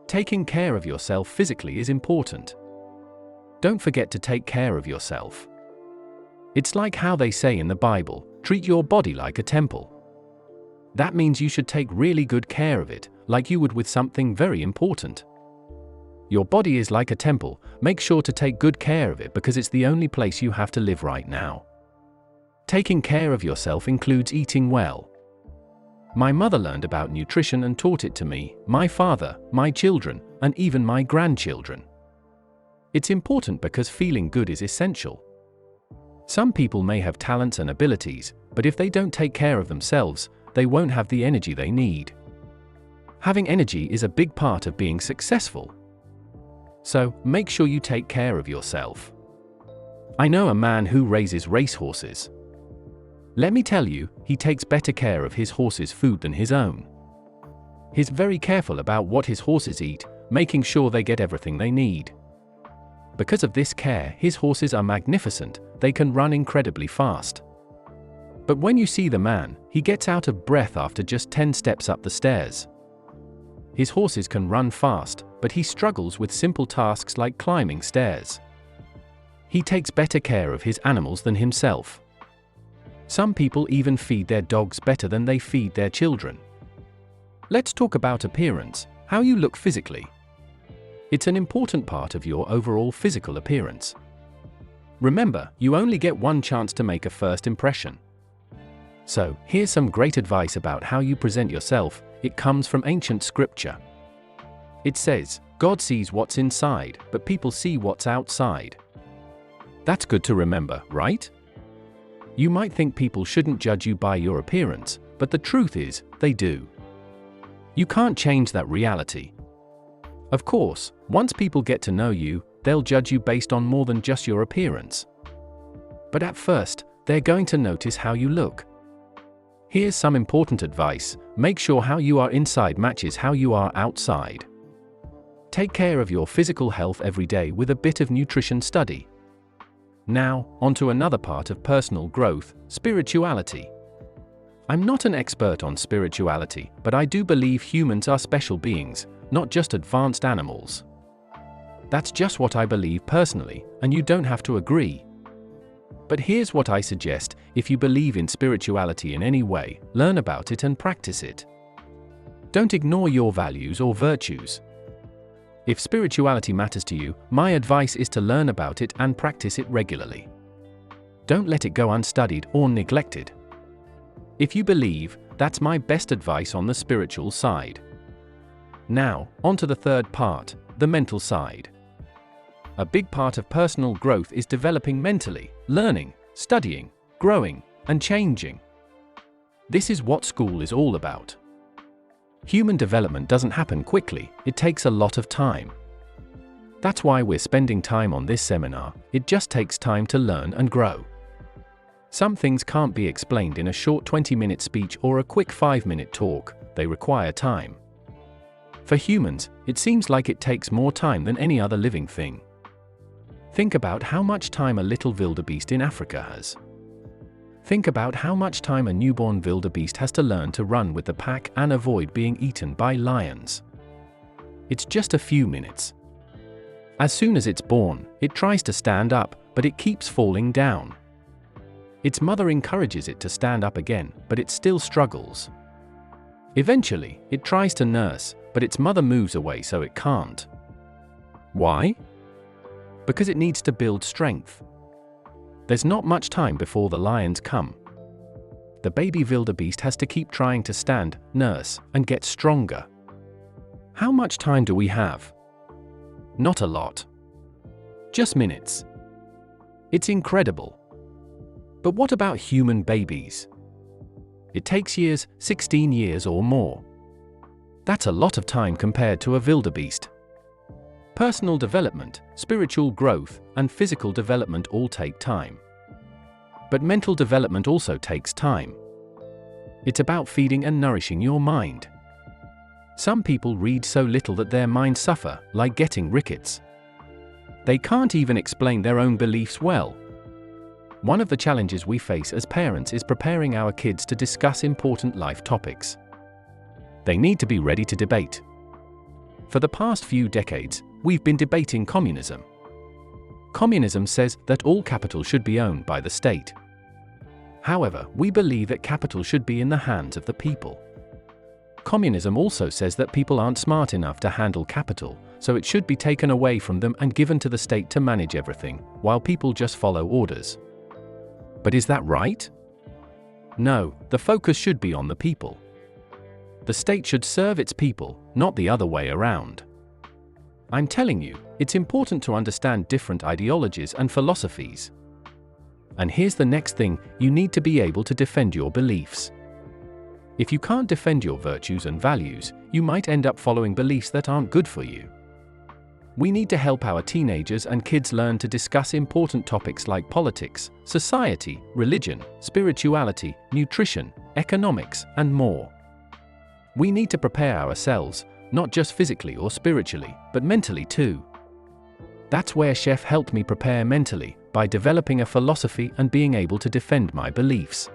Taking care of yourself physically is important. Don't forget to take care of yourself. It's like how they say in the Bible, treat your body like a temple. That means you should take really good care of it, like you would with something very important. Your body is like a temple. Make sure to take good care of it because it's the only place you have to live right now. Taking care of yourself includes eating well. My mother learned about nutrition and taught it to me, my father, my children, and even my grandchildren. It's important because feeling good is essential. Some people may have talents and abilities, but if they don't take care of themselves, they won't have the energy they need. Having energy is a big part of being successful. So, make sure you take care of yourself. I know a man who raises racehorses. Let me tell you, he takes better care of his horses' food than his own. He's very careful about what his horses eat, making sure they get everything they need. Because of this care, his horses are magnificent. They can run incredibly fast. But when you see the man, he gets out of breath after just 10 steps up the stairs. His horses can run fast, but he struggles with simple tasks like climbing stairs. He takes better care of his animals than himself. Some people even feed their dogs better than they feed their children. Let's talk about appearance, how you look physically. It's an important part of your overall physical appearance. Remember, you only get one chance to make a first impression. So, here's some great advice about how you present yourself. It comes from ancient scripture. It says, God sees what's inside, but people see what's outside. That's good to remember, right? You might think people shouldn't judge you by your appearance, but the truth is, they do. You can't change that reality. Of course, once people get to know you, they'll judge you based on more than just your appearance. But at first, they're going to notice how you look. Here's some important advice. Make sure how you are inside matches how you are outside. Take care of your physical health every day with a bit of nutrition study. Now, onto another part of personal growth, spirituality. I'm not an expert on spirituality, but I do believe humans are special beings, not just advanced animals. That's just what I believe personally, and you don't have to agree. But here's what I suggest: if you believe in spirituality in any way, learn about it and practice it. Don't ignore your values or virtues. If spirituality matters to you, my advice is to learn about it and practice it regularly. Don't let it go unstudied or neglected. If you believe, that's my best advice on the spiritual side. Now, onto the third part, the mental side. A big part of personal growth is developing mentally, learning, studying, growing, and changing. This is what school is all about. Human development doesn't happen quickly, it takes a lot of time. That's why we're spending time on this seminar. It just takes time to learn and grow. Some things can't be explained in a short 20-minute speech or a quick 5-minute talk, they require time. For humans, it seems like it takes more time than any other living thing. Think about how much time a little wildebeest in Africa has. Think about how much time a newborn wildebeest has to learn to run with the pack and avoid being eaten by lions. It's just a few minutes. As soon as it's born, it tries to stand up, but it keeps falling down. Its mother encourages it to stand up again, but it still struggles. Eventually, it tries to nurse, but its mother moves away so it can't. Why? Because it needs to build strength. There's not much time before the lions come. The baby wildebeest has to keep trying to stand, nurse, and get stronger. How much time do we have? Not a lot. Just minutes. It's incredible. But what about human babies? It takes years, 16 years or more. That's a lot of time compared to a wildebeest. Personal development, spiritual growth, and physical development all take time. But mental development also takes time. It's about feeding and nourishing your mind. Some people read so little that their minds suffer, like getting rickets. They can't even explain their own beliefs well. One of the challenges we face as parents is preparing our kids to discuss important life topics. They need to be ready to debate. For the past few decades, we've been debating communism. Communism says that all capital should be owned by the state. However, we believe that capital should be in the hands of the people. Communism also says that people aren't smart enough to handle capital, so it should be taken away from them and given to the state to manage everything, while people just follow orders. But is that right? No, the focus should be on the people. The state should serve its people, not the other way around. I'm telling you, it's important to understand different ideologies and philosophies. And here's the next thing, you need to be able to defend your beliefs. If you can't defend your virtues and values, you might end up following beliefs that aren't good for you. We need to help our teenagers and kids learn to discuss important topics like politics, society, religion, spirituality, nutrition, economics, and more. We need to prepare ourselves, not just physically or spiritually, but mentally too. That's where Chef helped me prepare mentally, by developing a philosophy and being able to defend my beliefs.